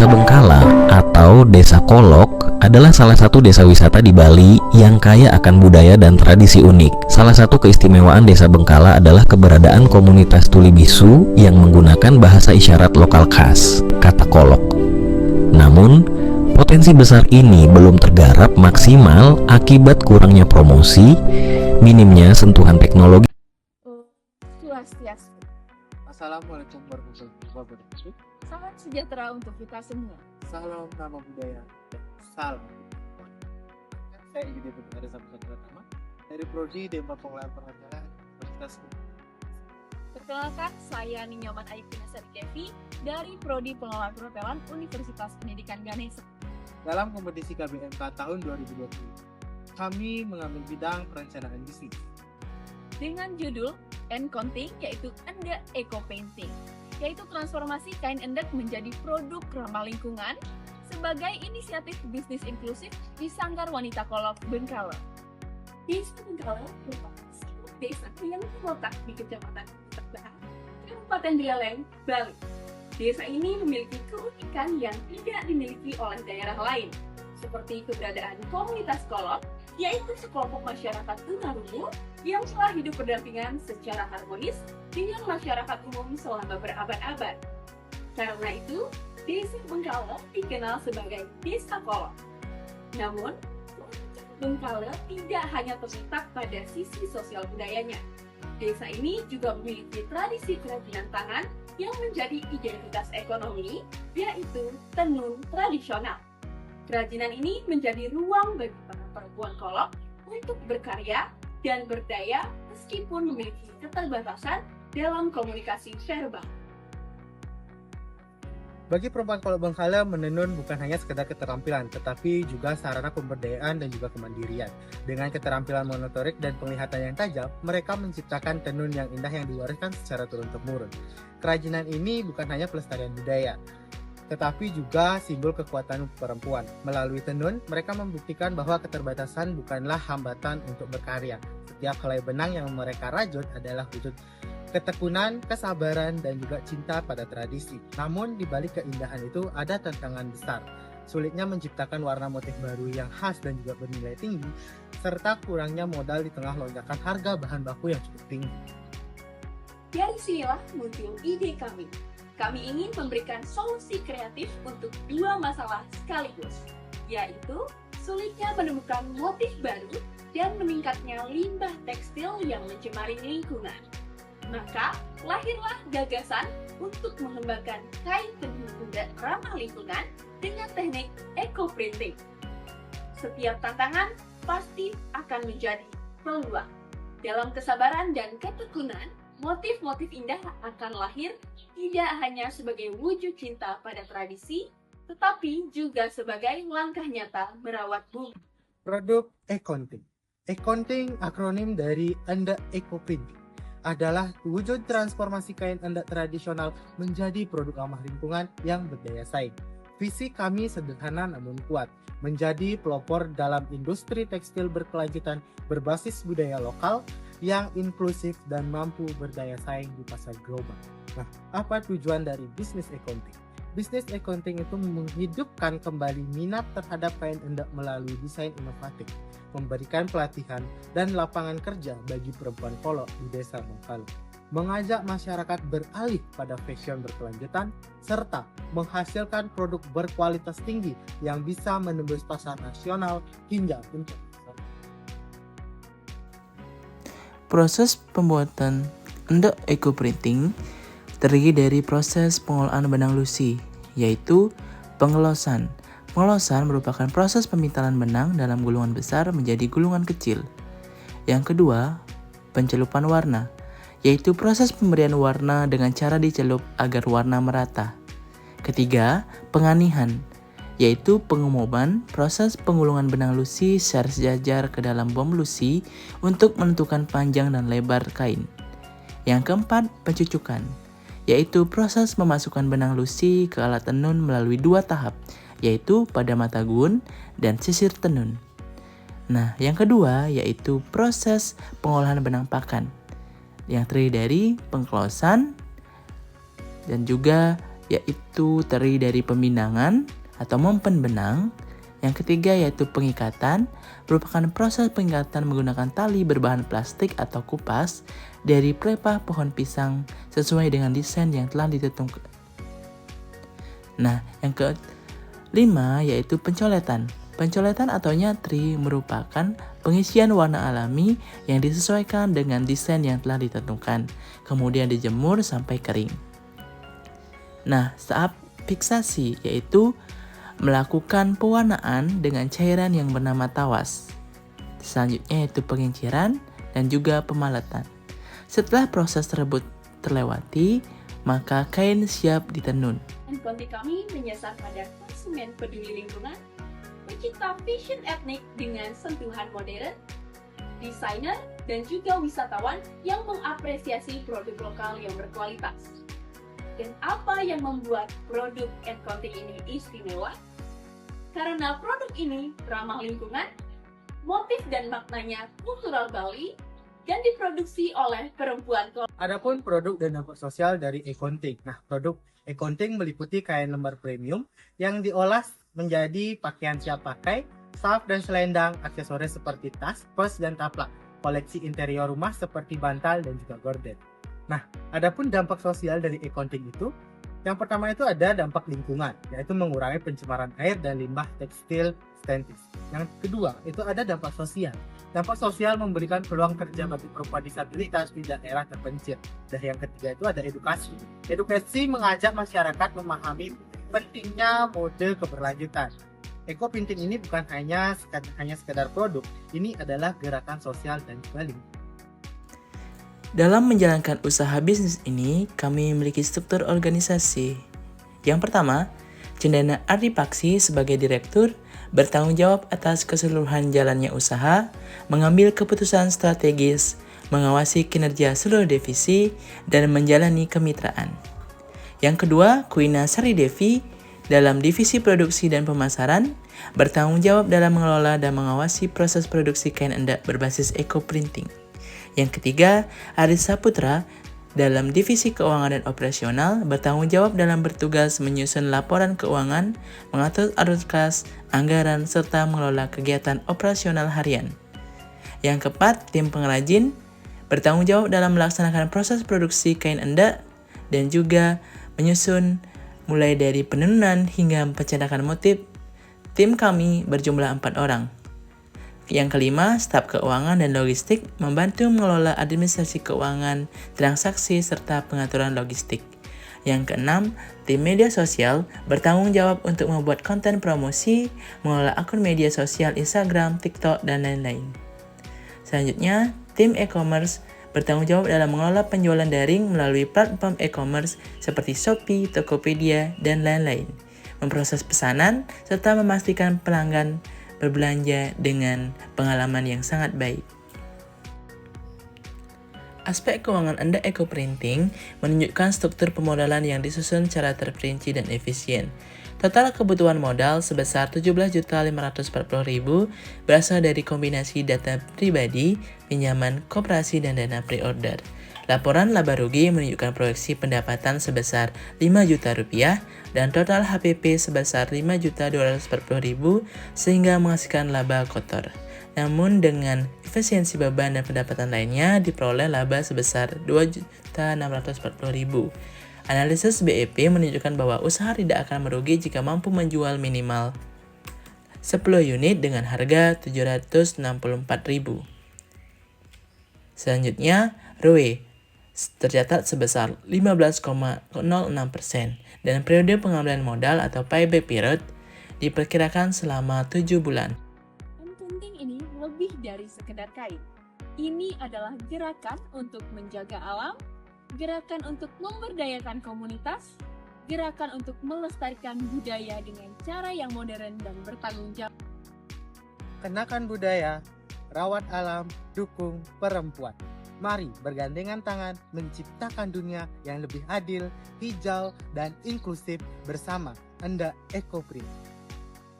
Desa Bengkala atau Desa Kolok adalah salah satu desa wisata di Bali yang kaya akan budaya dan tradisi unik. Salah satu keistimewaan Desa Bengkala adalah keberadaan komunitas tuli bisu yang menggunakan bahasa isyarat lokal khas, kata kolok. Namun, potensi besar ini belum tergarap maksimal akibat kurangnya promosi, minimnya sentuhan teknologi. Swastiastu. Assalamualaikum warahmatullahi wabarakatuh. Salam sejahtera untuk kita semua. Salam nama budaya. Salam. Saya Yudi Benar Sabtu Nama dari Prodi Dewan Pengelolaan Perhotelan Universitas. Perkenalkan, saya Ninyoman Aipina Sari Kevi dari Prodi Pengelolaan Perhotelan Universitas Pendidikan Ganesha. Dalam kompetisi KBMK tahun 2020, kami mengambil bidang perencanaan bisnis Dengan judul Encounting, yaitu Endek Eco Painting, yaitu transformasi kain endek menjadi produk ramah lingkungan sebagai inisiatif bisnis inklusif di Sanggar Wanita Kolok Bengkala. Desa Bengkala merupakan sebuah desa yang terletak di Kecamatan Terbahar, Kabupaten Buleleng, Bali. Desa ini memiliki keunikan yang tidak dimiliki oleh daerah lain, seperti keberadaan komunitas kolok, yaitu sekelompok masyarakat tunarungu yang telah hidup berdampingan secara harmonis dengan masyarakat umum selama berabad-abad. Karena itu, Desa Bengkala dikenal sebagai Desa Kolok. Namun, Bengkala tidak hanya terletak pada sisi sosial budayanya. Desa ini juga memiliki tradisi kerajinan tangan yang menjadi identitas ekonomi, yaitu tenun tradisional. Kerajinan ini menjadi ruang bagi para perempuan kolok untuk berkarya dan berdaya meskipun memiliki keterbatasan dalam komunikasi verbal. Bagi perempuan Kolok Bengkala, menenun bukan hanya sekedar keterampilan, tetapi juga sarana pemberdayaan dan juga kemandirian. Dengan keterampilan motorik dan penglihatan yang tajam, mereka menciptakan tenun yang indah yang diwariskan secara turun-temurun. Kerajinan ini bukan hanya pelestarian budaya, tetapi juga simbol kekuatan perempuan. Melalui tenun, mereka membuktikan bahwa keterbatasan bukanlah hambatan untuk berkarya. Setiap helai benang yang mereka rajut adalah wujud ketekunan, kesabaran, dan juga cinta pada tradisi. Namun, di balik keindahan itu ada tantangan besar. Sulitnya menciptakan warna motif baru yang khas dan juga bernilai tinggi, serta kurangnya modal di tengah lonjakan harga bahan baku yang cukup tinggi. Dari sinilah muncul ide kami. Kami ingin memberikan solusi kreatif untuk dua masalah sekaligus, yaitu sulitnya menemukan motif baru dan meningkatnya limbah tekstil yang mencemari lingkungan. Maka, lahirlah gagasan untuk mengembangkan kain tenun endek ramah lingkungan dengan teknik eco printing. Setiap tantangan pasti akan menjadi peluang. Dalam kesabaran dan ketekunan, motif-motif indah akan lahir tidak hanya sebagai wujud cinta pada tradisi, tetapi juga sebagai langkah nyata merawat bumi. Produk Ecounting. Ecounting akronim dari Endek Eco Printing adalah wujud transformasi kain endek tradisional menjadi produk ramah lingkungan yang berdaya saing. Visi kami sederhana namun kuat, menjadi pelopor dalam industri tekstil berkelanjutan berbasis budaya lokal yang inklusif dan mampu berdaya saing di pasar global. Nah, apa tujuan dari bisnis accounting? Bisnis accounting itu menghidupkan kembali minat terhadap kain endek melalui desain inovatif, memberikan pelatihan dan lapangan kerja bagi perempuan kolok di Desa Bengkala, mengajak masyarakat beralih pada fashion berkelanjutan, serta menghasilkan produk berkualitas tinggi yang bisa menembus pasar nasional hingga internasional. Proses pembuatan endek eco printing terdiri dari proses pengolahan benang lusi, yaitu pengelosan. Pengelosan merupakan proses pemintalan benang dalam gulungan besar menjadi gulungan kecil. Yang kedua, pencelupan warna, yaitu proses pemberian warna dengan cara dicelup agar warna merata. Ketiga, penganihan, yaitu pengumoban proses penggulungan benang lusi secara sejajar ke dalam bom lusi untuk menentukan panjang dan lebar kain. Yang keempat, pencucukan, yaitu proses memasukkan benang lusi ke alat tenun melalui dua tahap, yaitu pada mata gun dan sisir tenun. Nah, yang kedua yaitu proses pengolahan benang pakan, yang terdiri dari pengklosan dan juga yaitu terdiri dari pembinangan atau mempen benang. Yang ketiga yaitu pengikatan, merupakan proses pengikatan menggunakan tali berbahan plastik atau kupas dari pelepah pohon pisang sesuai dengan desain yang telah ditentukan. Nah, yang kelima yaitu pencoletan. Pencoletan atau nyatri merupakan pengisian warna alami yang disesuaikan dengan desain yang telah ditentukan, kemudian dijemur sampai kering. Nah, saat fiksasi yaitu melakukan pewarnaan dengan cairan yang bernama tawas. Selanjutnya yaitu penginciran dan juga pemaletan. Setelah proses tersebut terlewati, maka kain siap ditenun. Konti kami menyasar pada konsumen peduli lingkungan, pecinta fashion etnik dengan sentuhan modern, desainer, dan juga wisatawan yang mengapresiasi produk lokal yang berkualitas. Dan apa yang membuat produk Konti ini istimewa? Karena produk ini ramah lingkungan, motif dan maknanya kultural Bali, dan diproduksi oleh perempuan. Adapun produk dan dampak sosial dari e-counting. Nah, produk e-counting meliputi kain lembar premium yang diolah menjadi pakaian siap pakai, staff dan selendang, aksesoris seperti tas, pers, dan taplak, koleksi interior rumah seperti bantal dan juga gorden. Nah, adapun dampak sosial dari e-counting itu, yang pertama itu ada dampak lingkungan, yaitu mengurangi pencemaran air dan limbah tekstil sintetis. Yang kedua, itu ada dampak sosial. Dampak sosial memberikan peluang kerja bagi perempuan disabilitas di daerah terpencil. Dan yang ketiga itu ada edukasi. Edukasi mengajak masyarakat memahami pentingnya mode keberlanjutan. Eco-printing ini bukan hanya sekedar produk, ini adalah gerakan sosial dan juga lingkungan. Dalam menjalankan usaha bisnis ini, kami memiliki struktur organisasi. Yang pertama, Cendana Ardipaksi sebagai direktur bertanggung jawab atas keseluruhan jalannya usaha, mengambil keputusan strategis, mengawasi kinerja seluruh divisi, dan menjalani kemitraan. Yang kedua, Kuina Sari Devi dalam divisi produksi dan pemasaran, bertanggung jawab dalam mengelola dan mengawasi proses produksi kain endek berbasis eco-printing. Yang ketiga, Aris Saputra dalam divisi keuangan dan operasional bertanggung jawab dalam bertugas menyusun laporan keuangan, mengatur arus kas, anggaran, serta mengelola kegiatan operasional harian. Yang keempat, tim pengrajin bertanggung jawab dalam melaksanakan proses produksi kain endek dan juga menyusun mulai dari penenunan hingga pencetakan motif. Tim kami berjumlah 4 orang. Yang kelima, staf keuangan dan logistik membantu mengelola administrasi keuangan, transaksi, serta pengaturan logistik. Yang keenam, tim media sosial bertanggung jawab untuk membuat konten promosi, mengelola akun media sosial Instagram, TikTok, dan lain-lain. Selanjutnya, tim e-commerce bertanggung jawab dalam mengelola penjualan daring melalui platform e-commerce seperti Shopee, Tokopedia, dan lain-lain, memproses pesanan, serta memastikan pelanggan berbelanja dengan pengalaman yang sangat baik. Aspek keuangan endek eco-printing menunjukkan struktur pemodalan yang disusun secara terperinci dan efisien. Total kebutuhan modal sebesar 17.540.000 berasal dari kombinasi data pribadi, pinjaman, koperasi, dan dana pre-order. Laporan laba rugi menunjukkan proyeksi pendapatan sebesar 5 juta rupiah dan total HPP sebesar 5.240.000 sehingga menghasilkan laba kotor. Namun dengan efisiensi beban dan pendapatan lainnya diperoleh laba sebesar 2.640.000. Analisis BEP menunjukkan bahwa usaha tidak akan merugi jika mampu menjual minimal 10 unit dengan harga 764.000. Selanjutnya, ROE tercatat sebesar 15,06% dan periode pengambilan modal atau payback period diperkirakan selama 7 bulan. Penting ini lebih dari sekedar kain. Ini adalah gerakan untuk menjaga alam, gerakan untuk memberdayakan komunitas, gerakan untuk melestarikan budaya dengan cara yang modern dan bertanggung jawab. Kenakan budaya, rawat alam, dukung perempuan. Mari bergandengan tangan menciptakan dunia yang lebih adil, hijau, dan inklusif bersama Anda Eco-Print.